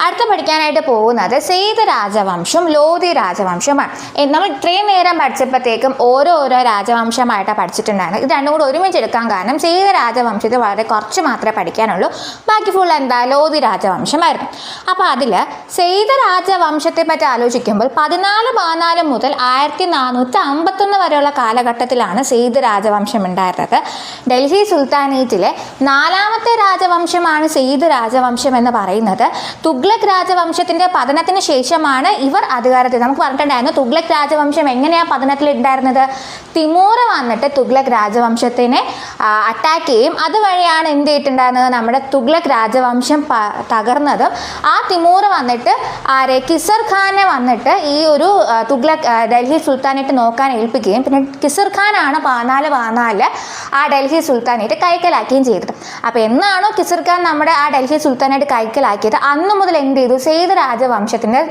അടുത്ത പഠിക്കാനായിട്ട് പോകുന്നത് സെയ്ദ് രാജവംശം ലോധി രാജവംശമാണ്. നമ്മൾ ഇത്രയും നേരം പഠിച്ചപ്പോഴത്തേക്കും ഓരോരോ രാജവംശമായിട്ടാണ് പഠിച്ചിട്ടുണ്ടായിരുന്നു. ഇത് രണ്ടും കൂടി ഒരുമിച്ച് എടുക്കാൻ കാരണം സെയ്ദ് രാജവംശത്തിൽ വളരെ കുറച്ച് മാത്രമേ പഠിക്കാനുള്ളൂ, ബാക്കി ഫുൾ എന്താ ലോധി രാജവംശമായിരുന്നു. അപ്പോൾ അതിൽ സെയ്ദ് രാജവംശത്തെ പറ്റി ആലോചിക്കുമ്പോൾ 1414 മുതൽ 1451 വരെയുള്ള കാലഘട്ടത്തിലാണ് സെയ്ദ് രാജവംശം ഉണ്ടായിരുന്നത്. ഡൽഹി സുൽത്താനേറ്റിലെ 4ാമത്തെ രാജവംശമാണ് സെയ്ദ് രാജവംശം എന്ന് പറയുന്നത്. തുഗ്ലക് രാജവംശത്തിന്റെ പതനത്തിന് ശേഷമാണ് ഇവർ അധികാരത്തിൽ. നമുക്ക് പറഞ്ഞിട്ടുണ്ടായിരുന്നു തുഗ്ലക് രാജവംശം എങ്ങനെയാണ് പതനത്തിൽ ഉണ്ടായിരുന്നത്. തിമൂർ വന്നിട്ട് തുഗ്ലക് രാജവംശത്തിനെ അറ്റാക്ക് ചെയ്യും. അതുവഴിയാണ് എന്ത് ചെയ്തിട്ടുണ്ടായിരുന്നത്, നമ്മുടെ തുഗ്ലക് രാജവംശം തകർന്നതും. ആ തിമൂർ വന്നിട്ട് കിസർ ഖാനെ വന്നിട്ട് ഈ ഒരു തുഗ്ലക് ഡൽഹി സുൽത്താനേറ്റ് നോക്കാൻ ഏൽപ്പിക്കുകയും പിന്നെ കിസർ ഖാനാണ് 1414 ആ ഡൽഹി സുൽത്താനേറ്റ് കൈക്കലാക്കുകയും ചെയ്തത്. അപ്പോൾ എന്നാണോ കിസർ ഖാൻ നമ്മുടെ ആ ഡൽഹി സുൽത്താനേറ്റ് കൈക്കലാക്കിയത് അന്ന് മുതൽ എന്ത് ചെയ്തു, സെയ്ദ് രാജവംശത്തിൻ്റെ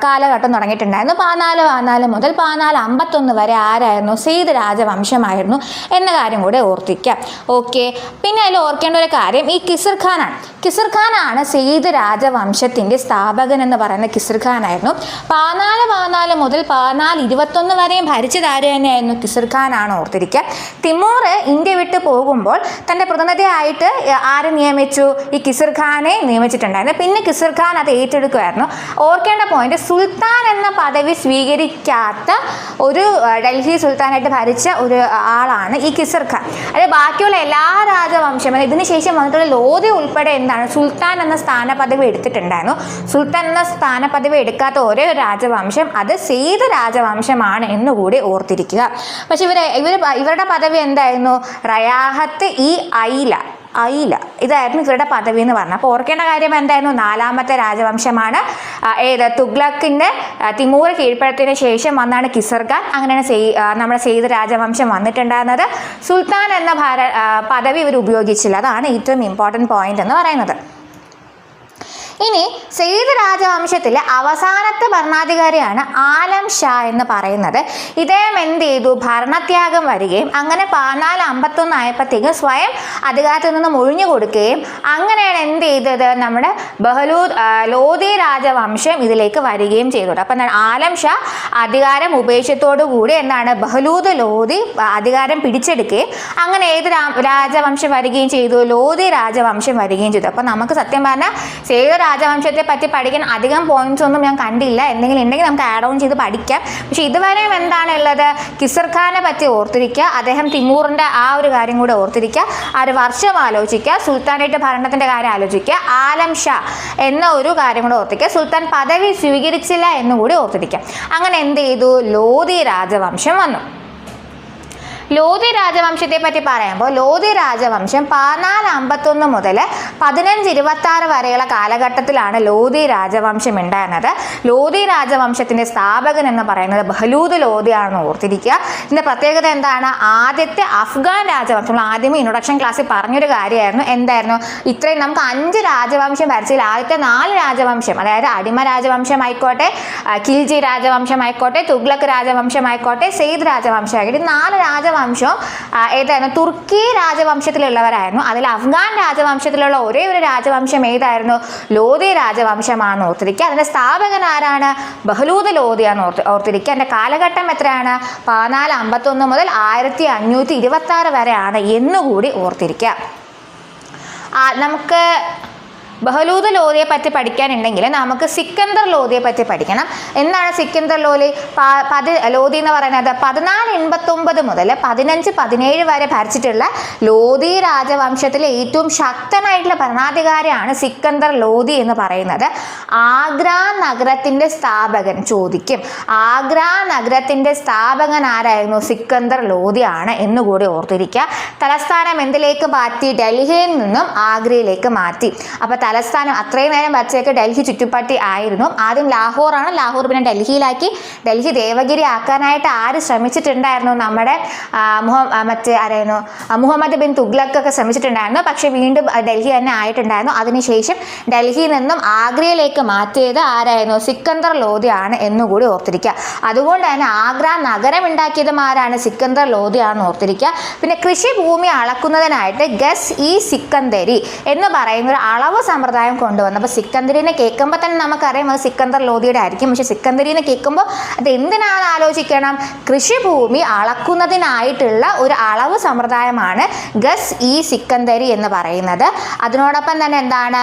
കാലഘട്ടം തുടങ്ങിയിട്ടുണ്ടായിരുന്നു. 1414 മുതൽ 1451 വരെ ആരായിരുന്നു, സെയ്ദ് രാജവംശമായിരുന്നു എന്ന കാര്യം കൂടെ ഓർത്തിക്കാം. ഓക്കെ, പിന്നെ അതിൽ ഓർക്കേണ്ട ഒരു കാര്യം ഈ കിസർ ഖാനാണ്. കിസർ ഖാനാണ് സെയ്ദ് രാജവംശത്തിൻ്റെ സ്ഥാപകൻ എന്ന് പറയുന്ന കിസർ ഖാനായിരുന്നു. 1414 മുതൽ 1421 വരെയും ഭരിച്ചത് ആര് തന്നെയായിരുന്നു, കിസർ ഖാനാണ് ഓർത്തിരിക്കുക. തിമൂർ ഇന്ത്യ വിട്ട് പോകുമ്പോൾ തൻ്റെ പ്രതിനിധിയായിട്ട് ആരെ നിയമിച്ചു, ഈ കിസർ ഖാനെ നിയമിച്ചിട്ടുണ്ടായിരുന്നു. പിന്നെ കിസർ ഖാൻ അത് ഏറ്റെടുക്കുമായിരുന്നു. ഓർക്കേണ്ട പോയിന്റ്, സുൽത്താൻ എന്ന പദവി സ്വീകരിക്കാത്ത ഒരു ഡൽഹി സുൽത്താനായിട്ട് ഭരിച്ച ഒരു ആളാണ് ഈ കിസർ ഖാൻ. അതായത് ബാക്കിയുള്ള എല്ലാ രാജവംശം ഇതിന് ശേഷം വന്നിട്ടുള്ള ലോധി ഉൾപ്പെടെ എന്താണ് സുൽത്താൻ എന്ന സ്ഥാനപദവി എടുത്തിട്ടുണ്ടായിരുന്നു. സുൽത്താൻ എന്ന സ്ഥാനപദവി എടുക്കാത്ത ഒരേ ഒരു രാജവംശം അത് സെയ്ദ് രാജവംശമാണ് എന്നുകൂടി ഓർത്തിരിക്കുക. പക്ഷെ ഇവരുടെ പദവി എന്തായിരുന്നു, റയാഹത്ത് ഈ ഐല ഇതായിരുന്നു ഇവരുടെ പദവി എന്ന് പറഞ്ഞത്. അപ്പോൾ ഓർക്കേണ്ട കാര്യം എന്തായിരുന്നു, 4ാമത്തെ രാജവംശമാണ് തുഗ്ലക്കിൻ്റെ തിമൂർ കീഴ്പ്പെടുത്തിയതിനു ശേഷം വന്നാണ് കിസർ ഖാൻ. അങ്ങനെയാണ് നമ്മുടെ സെയ്ദ് രാജവംശം വന്നിട്ടുണ്ടായിരുന്നത്. സുൽത്താൻ എന്ന പദവി ഇവർ ഉപയോഗിച്ചില്ല. അതാണ് ഏറ്റവും ഇമ്പോർട്ടൻറ്റ് പോയിന്റ് എന്ന് പറയുന്നത്. ഇനി സെയ്ദ് രാജവംശത്തിലെ അവസാനത്തെ ഭരണാധികാരിയാണ് ആലം ഷാ എന്ന് പറയുന്നത്. ഇദ്ദേഹം എന്ത് ചെയ്തു, ഭരണത്യാഗം വരികയും അങ്ങനെ 1451 ആയപ്പോഴത്തേക്കും സ്വയം അധികാരത്തിൽ നിന്നും ഒഴിഞ്ഞു കൊടുക്കുകയും അങ്ങനെയാണ് എന്ത് ചെയ്തത്, നമ്മുടെ ലോധി രാജവംശം ഇതിലേക്ക് വരികയും ചെയ്തു. അപ്പം ആലം ഷാ അധികാരം ഉപേക്ഷത്തോടു കൂടി എന്താണ് ലോധി അധികാരം പിടിച്ചെടുക്കുകയും അങ്ങനെ ഏത് രാജവംശം വരികയും ചെയ്തു, ലോധി രാജവംശം വരികയും ചെയ്തു. അപ്പം നമുക്ക് സത്യം പറഞ്ഞാൽ സെയ്ദ് രാജവംശത്തെ പറ്റി പഠിക്കാൻ അധികം പോയിന്റ്സ് ഒന്നും ഞാൻ കണ്ടില്ല. എന്തെങ്കിലും ഉണ്ടെങ്കിൽ നമുക്ക് ആഡ് ഓൺ ചെയ്ത് പഠിക്കാം. പക്ഷെ ഇതുവരെയും എന്താണുള്ളത്, കിസർ ഖാനെ പറ്റി ഓർത്തിരിക്കുക, അദ്ദേഹം തിമൂറിൻ്റെ ആ ഒരു കാര്യം കൂടെ ഓർത്തിരിക്കുക, ആ ഒരു വർഷം ആലോചിക്കുക, സുൽത്താനേറ്റ് ഭരണത്തിൻ്റെ കാര്യം ആലോചിക്കുക, ആലം ഷാ എന്ന ഒരു കാര്യം കൂടെ ഓർത്തിരിക്കുക, സുൽത്താൻ പദവി സ്വീകരിച്ചില്ല എന്നുകൂടി ഓർത്തിരിക്കുക. അങ്ങനെ എന്ത് ചെയ്തു, ലോധി രാജവംശം വന്നു. ലോധി രാജവംശത്തെ പറ്റി പറയുമ്പോൾ ലോധി രാജവംശം 1451 മുതൽ 1526 വരെയുള്ള കാലഘട്ടത്തിലാണ് ലോധി രാജവംശം ഉണ്ടായിരുന്നത്. ലോധി രാജവംശത്തിൻ്റെ സ്ഥാപകൻ എന്ന് പറയുന്നത് ബഹലൂദ് ലോധിയാണെന്ന് ഓർത്തിരിക്കുക. ഇതിൻ്റെ പ്രത്യേകത എന്താണ്, ആദ്യത്തെ അഫ്ഗാൻ രാജവംശം, നമ്മൾ ആദ്യമേ ഇൻട്രൊഡക്ഷൻ ക്ലാസ്സിൽ പറഞ്ഞൊരു കാര്യമായിരുന്നു. എന്തായിരുന്നു, ഇത്രയും നമുക്ക് 5 രാജവംശം ഭരിച്ചതിൽ ആദ്യത്തെ 4 രാജവംശം, അതായത് അടിമ രാജവംശം ആയിക്കോട്ടെ, ഖിൽജി രാജവംശം ആയിക്കോട്ടെ, തുഗ്ലക് രാജവംശം ആയിക്കോട്ടെ, സെയ്ദ് രാജവംശം ആയിക്കോട്ടെ, 4 രാജവംശം ഏതായിരുന്നു, തുർക്കി രാജവംശത്തിലുള്ളവരായിരുന്നു. അതിൽ അഫ്ഗാൻ രാജവംശത്തിലുള്ള ഒരേ ഒരു രാജവംശം ഏതായിരുന്നു, ലോധി രാജവംശമാണ് ഓർത്തിരിക്കുക. അതിൻ്റെ സ്ഥാപകൻ ആരാണ്, ബഹലൂദ് ലോധിയാണ് ഓർത്തിരിക്കുക. അതിൻ്റെ കാലഘട്ടം എത്രയാണ്, 1451 മുതൽ 1526 വരെയാണ് എന്നുകൂടി ഓർത്തിരിക്കുക. നമുക്ക് ബഹലൂദ് ലോധിയെ പറ്റി പഠിക്കാനുണ്ടെങ്കിൽ നമുക്ക് സിക്കന്ദർ ലോധിയെ പറ്റി പഠിക്കണം. എന്താണ് സിക്കന്ദർ ലോധി എന്ന് പറയുന്നത്, 1489 മുതൽ 1517 വരെ ഭരിച്ചിട്ടുള്ള ലോധി രാജവംശത്തിലെ ഏറ്റവും ശക്തനായിട്ടുള്ള ഭരണാധികാരിയാണ് സിക്കന്ദർ ലോധി എന്ന് പറയുന്നത്. ആഗ്ര നഗരത്തിൻ്റെ സ്ഥാപകൻ ചോദിക്കും, ആഗ്ര നഗരത്തിൻ്റെ സ്ഥാപകൻ ആരായിരുന്നു, സിക്കന്ദർ ലോധിയാണ് എന്നുകൂടി ഓർത്തിരിക്കുക. തലസ്ഥാനം എന്തിലേക്ക് മാറ്റി, ഡൽഹിയിൽ നിന്നും ആഗ്രയിലേക്ക് മാറ്റി. അപ്പോൾ തലസ്ഥാനം അത്രയും നേരം വച്ചേക്ക് ഡൽഹി ചുറ്റുപറ്റി ആയിരുന്നു. ആദ്യം ലാഹോറാണ്, ലാഹോർ പിന്നെ ഡൽഹിയിലാക്കി. ഡൽഹി ദേവഗിരി ആക്കാനായിട്ട് ആര് ശ്രമിച്ചിട്ടുണ്ടായിരുന്നു, നമ്മുടെ ആരായിരുന്നു, മുഹമ്മദ് ബിൻ തുഗ്ലക്കൊക്കെ ശ്രമിച്ചിട്ടുണ്ടായിരുന്നു. പക്ഷെ വീണ്ടും ഡൽഹി തന്നെ ആയിട്ടുണ്ടായിരുന്നു. അതിനുശേഷം ഡൽഹിയിൽ നിന്നും ആഗ്രയിലേക്ക് മാറ്റിയത് ആരായിരുന്നു, സിക്കന്ദർ ലോധിയാണ് എന്നുകൂടി ഓർത്തിരിക്കുക. അതുകൊണ്ട് തന്നെ ആഗ്ര നഗരം ഉണ്ടാക്കിയതും ആരാണ്, സിക്കന്ദർ ലോധിയാണെന്ന് ഓർത്തിരിക്കുക. പിന്നെ കൃഷിഭൂമി അളക്കുന്നതിനായിട്ട് ഗസ് ഇ സിക്കന്ദരി എന്ന് പറയുന്ന ഒരു അളവ് സമ്പ്രദായം കൊണ്ടുവന്നു. അപ്പോൾ സിക്കന്ദരിനെ കേൾക്കുമ്പോൾ തന്നെ നമുക്കറിയാം അത് സിക്കന്ദർ ലോധിയുടെ ആയിരിക്കും. പക്ഷെ സിക്കന്ദരിനെ കേൾക്കുമ്പോൾ അത് എന്തിനാണ് ആലോചിക്കണം, കൃഷിഭൂമി അളക്കുന്നതിനായിട്ടുള്ള ഒരു അളവ് സമ്പ്രദായമാണ് ഗസ് ഇ സിക്കന്ദരി എന്ന് പറയുന്നത്. അതിനോടൊപ്പം തന്നെ എന്താണ്,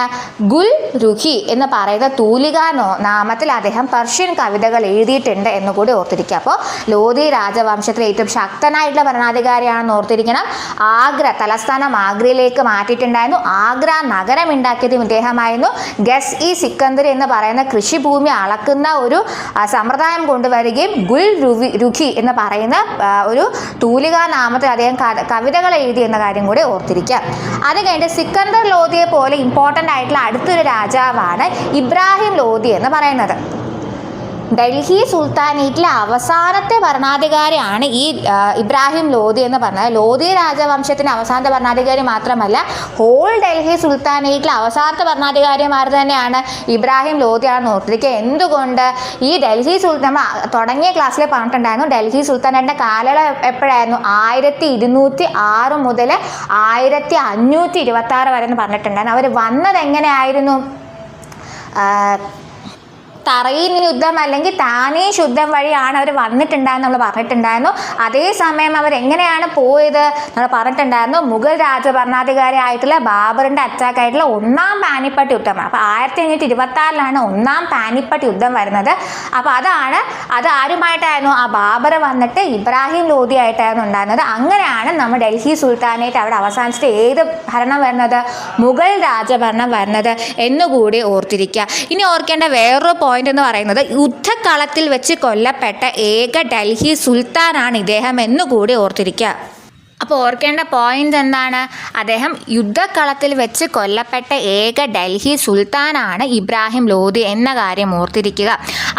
ഗുൽ രുഹി എന്ന് പറയുന്ന തൂലിക നാമത്തിൽ അദ്ദേഹം പെർഷ്യൻ കവിതകൾ എഴുതിയിട്ടുണ്ട് എന്നുകൂടി ഓർത്തിരിക്കുക. അപ്പോൾ ലോധി രാജവംശത്തിലെ ഏറ്റവും ശക്തനായിട്ടുള്ള ഭരണാധികാരിയാണെന്ന് ഓർത്തിരിക്കണം. ആഗ്ര തലസ്ഥാനം ആഗ്രയിലേക്ക് മാറ്റിയിട്ടുണ്ടായിരുന്നു. ആഗ്ര നഗരം ഉണ്ടാക്കിയതും ഇദ്ദേഹമായിരുന്നു. ഗസ് ഇ സിക്കന്ദർ എന്ന് പറയുന്ന കൃഷിഭൂമി അളക്കുന്ന ഒരു സമ്പ്രദായം കൊണ്ടുവരികയും ഗുൽ രുഖി എന്ന് പറയുന്ന ഒരു തൂലികാ നാമത്തിൽ അദ്ദേഹം കവിതകൾ എഴുതി എന്ന കാര്യം കൂടി ഓർത്തിരിക്കുക. അത് കഴിഞ്ഞിട്ട് സിക്കന്ദർ ലോധിയെ പോലെ ഇമ്പോർട്ടൻ്റ് ആയിട്ടുള്ള അടുത്തൊരു രാജാവാണ് ഇബ്രാഹിം ലോധി എന്ന് പറയുന്നത്. ഡൽഹി സുൽത്താനേറ്റിലെ അവസാനത്തെ ഭരണാധികാരിയാണ് ഈ ഇബ്രാഹിം ലോധി എന്ന് പറഞ്ഞത്. ലോധി രാജവംശത്തിൻ്റെ അവസാനത്തെ ഭരണാധികാരി മാത്രമല്ല, ഹോൾ ഡൽഹി സുൽത്താനേറ്റിലെ അവസാനത്തെ ഭരണാധികാരിമാർ തന്നെയാണ് ഇബ്രാഹിം ലോധിയാണെന്ന് ഓർത്തിരിക്കുക. എന്തുകൊണ്ട്, ഈ ഡൽഹി സുൽത്താൻ നമ്മൾ തുടങ്ങിയ ക്ലാസ്സിൽ പറഞ്ഞിട്ടുണ്ടായിരുന്നു, ഡൽഹി സുൽത്താനേറ്റിൻ്റെ കാലയളവ് എപ്പോഴായിരുന്നു, 1206 മുതൽ 1526 വരെ എന്ന് പറഞ്ഞിട്ടുണ്ടായിരുന്നു. അവർ വന്നത് എങ്ങനെയായിരുന്നു, തറയിൽ യുദ്ധം അല്ലെങ്കിൽ താനേ യുദ്ധം വഴിയാണ് അവർ വന്നിട്ടുണ്ടായെന്ന് നമ്മൾ പറഞ്ഞിട്ടുണ്ടായിരുന്നു. അതേസമയം അവർ എങ്ങനെയാണ് പോയത് നമ്മൾ പറഞ്ഞിട്ടുണ്ടായിരുന്നു, മുഗൾ രാജഭരണാധികാരി ആയിട്ടുള്ള ബാബറിൻ്റെ അറ്റാക്കായിട്ടുള്ള 1-ാം പാനിപ്പട്ട് യുദ്ധമാണ്. അപ്പോൾ 1526 1-ാം പാനിപ്പട്ട് യുദ്ധം വരുന്നത്. അപ്പോൾ അത് ആരുമായിട്ടായിരുന്നു, ആ ബാബർ വന്നിട്ട് ഇബ്രാഹിം ലോധി ആയിട്ടായിരുന്നു ഉണ്ടായിരുന്നത്. അങ്ങനെയാണ് നമ്മൾ ഡൽഹി സുൽത്താനേറ്റ് അവിടെ അവസാനിച്ചിട്ട് ഏത് ഭരണം വരുന്നത്, മുഗൾ രാജഭരണം വരുന്നത് എന്നുകൂടി ഓർത്തിരിക്കുക. ഇനി ഓർക്കേണ്ട വേറൊരു പോയിന്റ് എന്ന് പറയുന്നത്, യുദ്ധക്കളത്തിൽ വെച്ച് കൊല്ലപ്പെട്ട ഏക ഡൽഹി സുൽത്താനാണ് ഇദ്ദേഹം എന്നുകൂടി ഓർത്തിരിക്കുക. അപ്പോൾ ഓർക്കേണ്ട പോയിന്റ് എന്താണ്, അദ്ദേഹം യുദ്ധക്കളത്തിൽ വെച്ച് കൊല്ലപ്പെട്ട ഏക ഡൽഹി സുൽത്താനാണ് ഇബ്രാഹിം ലോധി എന്ന കാര്യം ഓർത്തിരിക്കുക.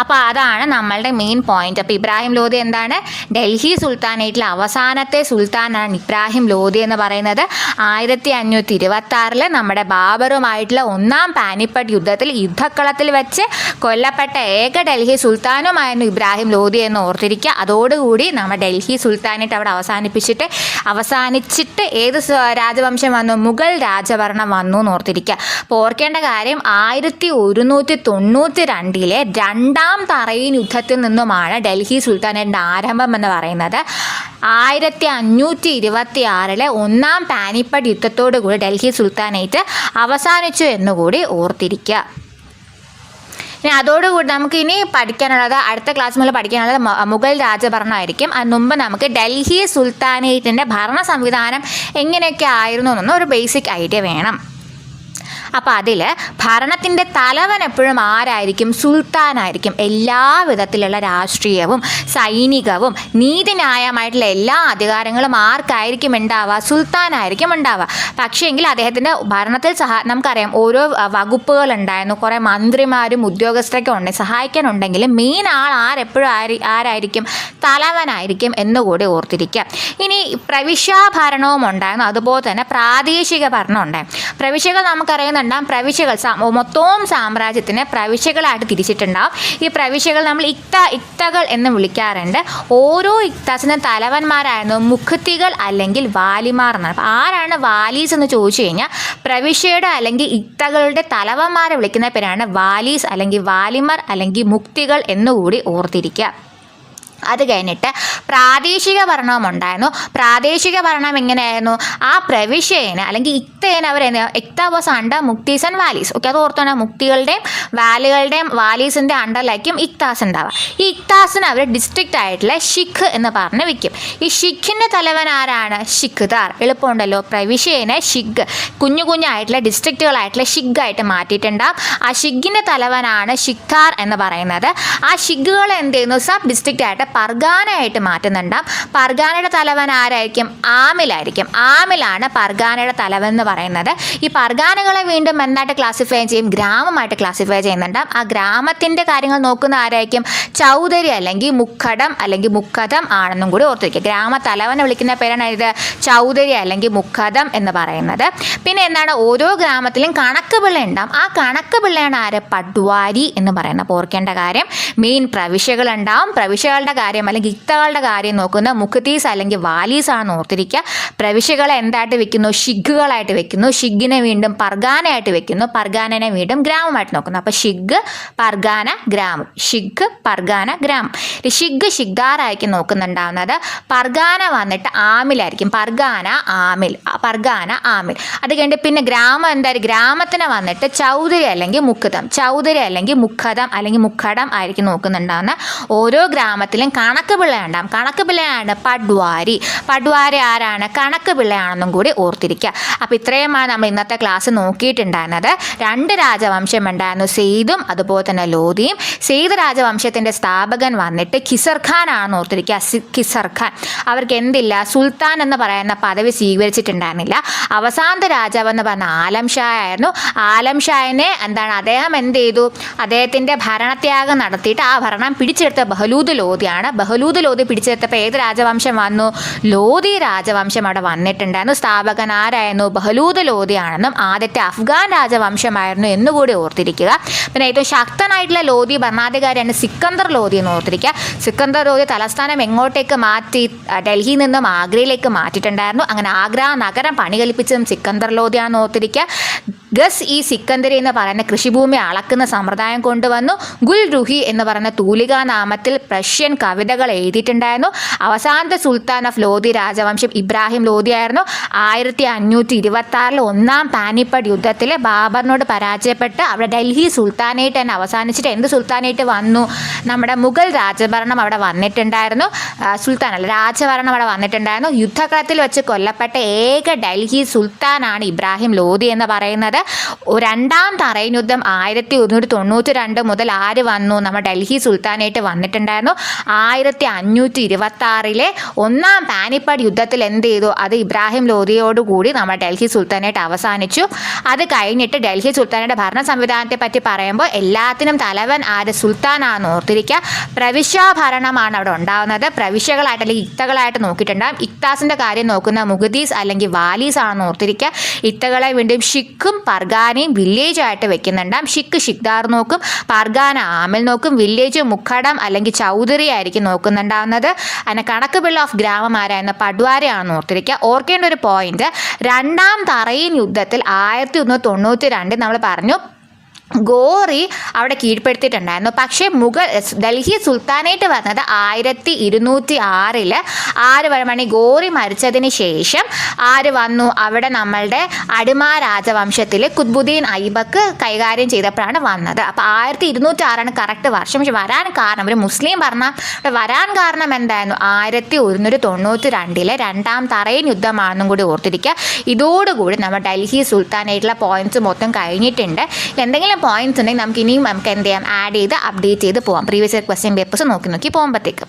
അപ്പോൾ അതാണ് നമ്മളുടെ മെയിൻ പോയിന്റ്. അപ്പോൾ ഇബ്രാഹിം ലോധി എന്താണ്, ഡൽഹി സുൽത്താനേറ്റിലെ അവസാനത്തെ സുൽത്താനാണ് ഇബ്രാഹിം ലോധി എന്ന് പറയുന്നത്. 1526 നമ്മുടെ ബാബറുമായിട്ടുള്ള 1-ാം പാനിപ്പട്ട് യുദ്ധത്തിൽ യുദ്ധക്കളത്തിൽ വെച്ച് കൊല്ലപ്പെട്ട ഏക ഡൽഹി സുൽത്താനുമായിരുന്നു ഇബ്രാഹിം ലോധി എന്ന് ഓർത്തിരിക്കുക. അതോടുകൂടി നമ്മൾ ഡൽഹി സുൽത്താനേറ്റ് അവിടെ അവസാനിച്ചിട്ട് ഏത് രാജവംശം വന്നു, മുഗൾ രാജഭരണം വന്നു എന്ന് ഓർത്തിരിക്കുക. അപ്പോൾ ഓർക്കേണ്ട കാര്യം, 1192 2-ാം തറയിൻ യുദ്ധത്തിൽ നിന്നുമാണ് ഡൽഹി സുൽത്താനേറ്റിൻ്റെ ആരംഭം എന്ന് പറയുന്നത്. 1526 1-ാം പാനിപ്പട്ട് യുദ്ധത്തോടു കൂടി ഡൽഹി സുൽത്താനേറ്റ് അവസാനിച്ചു എന്നുകൂടി ഓർത്തിരിക്കുക. ഇനി അതോടുകൂടി നമുക്ക് ഇനി പഠിക്കാനുള്ളത്, അടുത്ത ക്ലാസ് മുതൽ പഠിക്കാനുള്ളത് മുഗൾ രാജഭരണമായിരിക്കും. അതിന് മുമ്പ് നമുക്ക് ഡൽഹി സുൽത്താനേറ്റിൻ്റെ ഭരണ സംവിധാനം എങ്ങനെയൊക്കെ ആയിരുന്നു എന്നൊന്നും ഒരു ബേസിക് ഐഡിയ വേണം. അപ്പോൾ അതിൽ ഭരണത്തിൻ്റെ തലവൻ എപ്പോഴും ആരായിരിക്കും, സുൽത്താനായിരിക്കും. എല്ലാ വിധത്തിലുള്ള രാഷ്ട്രീയവും സൈനികവും നീതിന്യായമായിട്ടുള്ള എല്ലാ അധികാരങ്ങളും ആർക്കായിരിക്കും ഉണ്ടാവുക, സുൽത്താനായിരിക്കും ഉണ്ടാവുക. പക്ഷേങ്കിൽ അദ്ദേഹത്തിൻ്റെ ഭരണത്തിൽ നമുക്കറിയാം ഓരോ വകുപ്പുകൾ ഉണ്ടായിരുന്നു, കുറേ മന്ത്രിമാരും ഉദ്യോഗസ്ഥരൊക്കെ സഹായിക്കാനുണ്ടെങ്കിലും മെയിൻ ആൾ ആരെപ്പോഴും ആരായിരിക്കും, തലവനായിരിക്കും എന്നുകൂടി ഓർത്തിരിക്കുക. ഇനി പ്രവിശ്യാ ഭരണവും ഉണ്ടായിരുന്നു, അതുപോലെ തന്നെ പ്രാദേശിക ഭരണം ഉണ്ടായിരുന്നു. പ്രവിശ്യകൾ നമുക്കറിയാം പ്രവിശ്യകൾ മൊത്തവും സാമ്രാജ്യത്തിന് പ്രവിശ്യകളായിട്ട് തിരിച്ചിട്ടുണ്ടാവും. ഈ പ്രവിശ്യകൾ നമ്മൾ ഇക്തകൾ എന്ന് വിളിക്കാറുണ്ട്. ഓരോ ഇക്താസിൻ്റെ തലവന്മാരായിരുന്നു മുഖ്തികൾ അല്ലെങ്കിൽ വാലിമാർ എന്നാണ്. അപ്പോൾ ആരാണ് വാലീസ് എന്ന് ചോദിച്ചു കഴിഞ്ഞാൽ, പ്രവിശ്യയുടെ അല്ലെങ്കിൽ ഇക്തകളുടെ തലവന്മാരെ വിളിക്കുന്ന പേരാണ് വാലീസ് അല്ലെങ്കിൽ വാലിമർ അല്ലെങ്കിൽ മുക്തികൾ എന്നുകൂടി ഓർത്തിരിക്കുക. അത് കഴിഞ്ഞിട്ട് പ്രാദേശിക ഭരണവും ഉണ്ടായിരുന്നു. പ്രാദേശിക ഭരണം എങ്ങനെയായിരുന്നു, ആ പ്രവിശ്യേനെ അല്ലെങ്കിൽ ഇക്തേനെ ഇക്ത വാസ് അണ്ടർ മുക്തീസ് ആൻഡ് വാലീസ്. ഓക്കെ, അത് ഓർത്തോണം, മുക്തികളുടെയും വാലികളുടെയും വാലീസിൻ്റെ അണ്ടറിലായിരിക്കും ഇക്താസ് ഉണ്ടാവുക. ഈ ഇക്താസിന് അവർ ഡിസ്ട്രിക്റ്റ് ആയിട്ടുള്ള ഷിഖ് എന്ന് പറഞ്ഞ് വയ്ക്കും. ഈ ഷിഖിൻ്റെ തലവൻ ആരാണ്, ഷിഖ്ദാർ. എളുപ്പമുണ്ടല്ലോ, പ്രവിശ്യേനെ ഷിഖ് കുഞ്ഞു കുഞ്ഞായിട്ടുള്ള ഡിസ്ട്രിക്റ്റുകളായിട്ടുള്ള ഷിഖായിട്ട് മാറ്റിയിട്ടുണ്ടാവും. ആ ഷിഖിൻ്റെ തലവനാണ് ഷിഖ്ദാർ എന്ന് പറയുന്നത്. ആ ഷിഖുകൾ എന്ത് ചെയ്യുന്നു, സബ് ഡിസ്ട്രിക്റ്റ് ആയിട്ട് പർഗാനയായിട്ട് മാറ്റുന്നുണ്ടാവും. പർഗാനയുടെ തലവൻ ആരായിരിക്കും, ആമിലായിരിക്കും. ആമിലാണ് പർഗാനയുടെ തലവൻ എന്ന് പറയുന്നത്. ഈ പർഗാനകളെ വീണ്ടും എന്തായിട്ട് ക്ലാസിഫൈ ചെയ്യും, ഗ്രാമമായിട്ട് ക്ലാസിഫൈ ചെയ്യുന്നുണ്ടാവും. ആ ഗ്രാമത്തിൻ്റെ കാര്യങ്ങൾ നോക്കുന്ന ആരായിരിക്കും, ചൗധരി അല്ലെങ്കിൽ മുഖടം അല്ലെങ്കിൽ മുഖദം ആണെന്നും കൂടി ഓർത്തിരിക്കുക. ഗ്രാമ തലവനെ വിളിക്കുന്ന പേരാണ് ഇത് ചൗധരി അല്ലെങ്കിൽ മുഖദം എന്ന് പറയുന്നത്. പിന്നെ എന്താണ്, ഓരോ ഗ്രാമത്തിലും കണക്ക് പിള്ള ഉണ്ടാവും. ആ കണക്ക് പിള്ളയാണ് ആര്, പട്വാരി എന്ന് പറയുന്നത്. അപ്പോൾ ഓർക്കേണ്ട കാര്യം, മെയിൻ പ്രവിശ്യകൾ ഉണ്ടാവും. പ്രവിശ്യകളുടെ കാര്യം അല്ലെങ്കിൽ ഇക്തകളുടെ കാര്യം നോക്കുന്ന മുഖത്തീസ് അല്ലെങ്കിൽ വാലീസ് ആണെന്ന് ഓർത്തിരിക്കുക. പ്രവിശ്യകളെ എന്തായിട്ട് വെക്കുന്നു? ഷിഗുകളായിട്ട് വെക്കുന്നു. ഷിഗിനെ വീണ്ടും പർഗാനയായിട്ട് വെക്കുന്നു. പർഗാനനെ വീണ്ടും ഗ്രാമമായിട്ട് നോക്കുന്നു. അപ്പോൾ ഷിഗ്, പർഗാന, ഗ്രാമം. ഷിഗ്, പർഗാന, ഗ്രാമം. ഷിഗ് ഷിഗ്ദാറായിരിക്കും നോക്കുന്നുണ്ടാവുന്നത്. പർഗാന വന്നിട്ട് ആമിലായിരിക്കും. പർഗാന, ആമിൽ. പർഗാന, ആമിൽ. അത് കഴിഞ്ഞിട്ട് പിന്നെ ഗ്രാമം എന്തായാലും ഗ്രാമത്തിന് വന്നിട്ട് ചൗധരി അല്ലെങ്കിൽ മുഖദം. ചൗധരി അല്ലെങ്കിൽ മുഖദം അല്ലെങ്കിൽ മുഖടം ആയിരിക്കും നോക്കുന്നുണ്ടാവുന്നത്. ഓരോ ഗ്രാമത്തിലും കണക്ക് പിള്ളയുണ്ടാകും. കണക്ക് പിള്ളയാണ് പട്വാരി. പട്വാരി ആരാണ്? കണക്ക് പിള്ളയാണെന്നും കൂടി ഓർത്തിരിക്കുക. അപ്പോൾ ഇത്രയുമാണ് നമ്മൾ ഇന്നത്തെ ക്ലാസ് നോക്കിയിട്ടുണ്ടായിരുന്നത്. 2 രാജവംശം ഉണ്ടായിരുന്നു, സെയ്ദും അതുപോലെ തന്നെ ലോധിയും. സെയ്ദ് രാജവംശത്തിൻ്റെ സ്ഥാപകൻ വന്നിട്ട് ഖിസർ ഖാൻ ആണെന്ന് ഓർത്തിരിക്കുക. ഖിസർ ഖാൻ. അവർക്ക് എന്തില്ല? സുൽത്താൻ എന്ന് പറയുന്ന പദവി സ്വീകരിച്ചിട്ടുണ്ടായിരുന്നില്ല. അവസാനത്തെ രാജാവ് എന്ന് പറഞ്ഞ ആലം ഷാ ആയിരുന്നു. ആലം ഷാഹിനെ അദ്ദേഹം എന്ത് ചെയ്തു? അദ്ദേഹത്തിൻ്റെ ഭരണത്യാഗം നടത്തിയിട്ട് ആ ഭരണം പിടിച്ചെടുത്ത ബഹലൂദ് ലോധിയാണ്. ബഹലൂദ് ലോധി പിടിച്ചെടുത്തപ്പോൾ ഏത് രാജവംശം വന്നു? ലോധി രാജവംശം അവിടെ വന്നിട്ടുണ്ടായിരുന്നു. സ്ഥാപകൻ ആരായിരുന്നു? ബഹലൂദ് ലോധിയാണെന്നും ആദ്യത്തെ അഫ്ഗാൻ രാജവംശമായിരുന്നു എന്നുകൂടി ഓർത്തിരിക്കുക. പിന്നെ ഏറ്റവും ശക്തനായിട്ടുള്ള ലോധി ഭരണാധികാരിയാണ് സിക്കന്ദർ ലോധി എന്ന് ഓർത്തിരിക്കുക. സിക്കന്ദർ ലോധി തലസ്ഥാനം എങ്ങോട്ടേക്ക് മാറ്റി? ഡൽഹിയിൽ നിന്നും ആഗ്രയിലേക്ക് മാറ്റിയിട്ടുണ്ടായിരുന്നു. അങ്ങനെ ആഗ്ര നഗരം പണികൽപ്പിച്ചതും സിക്കന്ദർ ലോധിയാണെന്ന് ഓർത്തിരിക്കുക. ഗസ് ഈ സിക്കന്ദരി എന്ന് പറയുന്ന കൃഷിഭൂമി അളക്കുന്ന സമ്പ്രദായം കൊണ്ടുവന്നു. ഗുൽ റുഹി എന്ന് പറയുന്ന തൂലികാ നാമത്തിൽ പ്രഷ്യൻ കവിതകൾ എഴുതിയിട്ടുണ്ടായിരുന്നു. അവസാനത്തെ സുൽത്താൻ ഓഫ് ലോധി രാജവംശം ഇബ്രാഹിം ലോധി ആയിരുന്നു. 1526 1-ാം പാനിപ്പട്ട് യുദ്ധത്തിൽ ബാബറിനോട് പരാജയപ്പെട്ട് അവിടെ ഡൽഹി സുൽത്താനേറ്റ് തന്നെ അവസാനിച്ചിട്ട് എന്ത് സുൽത്താനേറ്റ് വന്നു? നമ്മുടെ മുഗൾ രാജഭരണം അവിടെ വന്നിട്ടുണ്ടായിരുന്നു. സുൽത്താനല്ല, രാജഭരണം അവിടെ വന്നിട്ടുണ്ടായിരുന്നു. യുദ്ധകളത്തിൽ വെച്ച് കൊല്ലപ്പെട്ട ഏക ഡൽഹി സുൽത്താനാണ് ഇബ്രാഹിം ലോധി എന്ന് പറയുന്നത്. 2-ാം തറൈൻ യുദ്ധം 1192 മുതൽ ആര് വന്നു? നമ്മുടെ ഡൽഹി സുൽത്താനേറ്റ് വന്നിട്ടുണ്ടായിരുന്നു. 1526 1-ാം പാനിപ്പട്ട് യുദ്ധത്തിൽ എന്ത് ചെയ്തു? അത് ഇബ്രാഹിം ലോധിയോടുകൂടി നമ്മുടെ ഡൽഹി സുൽത്താനേറ്റ് അവസാനിച്ചു. അത് കഴിഞ്ഞിട്ട് ഡൽഹി സുൽത്താനയുടെ ഭരണ സംവിധാനത്തെ പറ്റി പറയുമ്പോൾ എല്ലാത്തിനും തലവൻ ആര്? സുൽത്താനാണെന്ന് ഓർത്തിരിക്കുക. പ്രവിശ്യാ ഭരണമാണ് അവിടെ ഉണ്ടാകുന്നത്. പ്രവിശ്യകളായിട്ട് അല്ലെങ്കിൽ ഇക്തകളായിട്ട് നോക്കിയിട്ടുണ്ടാകും. ഇക്താസിൻ്റെ കാര്യം നോക്കുന്ന മുഖദീസ് അല്ലെങ്കിൽ വാലീസ് ആണെന്ന് ഓർത്തിരിക്കുക. ഇക്തകളെ വീണ്ടും ഷിഖും പർഗാനയും വില്ലേജ് ആയിട്ട് വെക്കുന്നുണ്ടാകും. ഷിഖ് ഷിഗ്ദാർ നോക്കും, പർഗാന ആമിൽ നോക്കും, വില്ലേജ് മുഖടം അല്ലെങ്കിൽ ചൗധരി ആയിരിക്കും നോക്കുന്നുണ്ടാകുന്നത്. അതിനെ കണക്ക് പിള്ള ഓഫ് ഗ്രാമമാരായിരുന്ന പട്വാരയാണെന്ന് ഓർത്തിരിക്കുക. ഓർക്കേണ്ട ഒരു പോയിന്റ്, 2-ാം തറൈൻ യുദ്ധത്തിൽ 1192 നമ്മൾ പറഞ്ഞു ഗോറി അവിടെ കീഴ്പ്പെടുത്തിയിട്ടുണ്ടായിരുന്നു. പക്ഷേ ഡൽഹി സുൽത്താനേറ്റ് വന്നത് 1206 ആര് മണി ഗോറി മരിച്ചതിന് ശേഷം ആര് വന്നു? അവിടെ നമ്മളുടെ അടിമ രാജവംശത്തിൽ കുത്ബുദ്ദീൻ ഐബക്ക് കൈകാര്യം ചെയ്തപ്പോഴാണ് വന്നത്. അപ്പോൾ 1206 കറക്റ്റ് വർഷം. പക്ഷെ വരാൻ കാരണം ഒരു മുസ്ലിം ഭരണം വരാൻ കാരണം എന്തായിരുന്നു? 1192 2-ാം തറൈൻ യുദ്ധമാണെന്നും കൂടി ഓർത്തിരിക്കുക. ഇതോടുകൂടി നമ്മൾ ഡൽഹി സുൽത്താനായിട്ടുള്ള പോയിന്റ്സ് മൊത്തം കഴിഞ്ഞിട്ടുണ്ട്. എന്തെങ്കിലും പോയിന്റ്സ് ഉണ്ടെങ്കിൽ നമുക്ക് എന്ത് ചെയ്യാം? ആഡ് ചെയ്ത് അപ്ഡേറ്റ് ചെയ്ത് പോകാം. പ്രീവിയസ് ഇയർ ക്വസ്റ്റ്യൻ പേപ്പേഴ്സ് നോക്കി പോകുമ്പോഴത്തേക്കും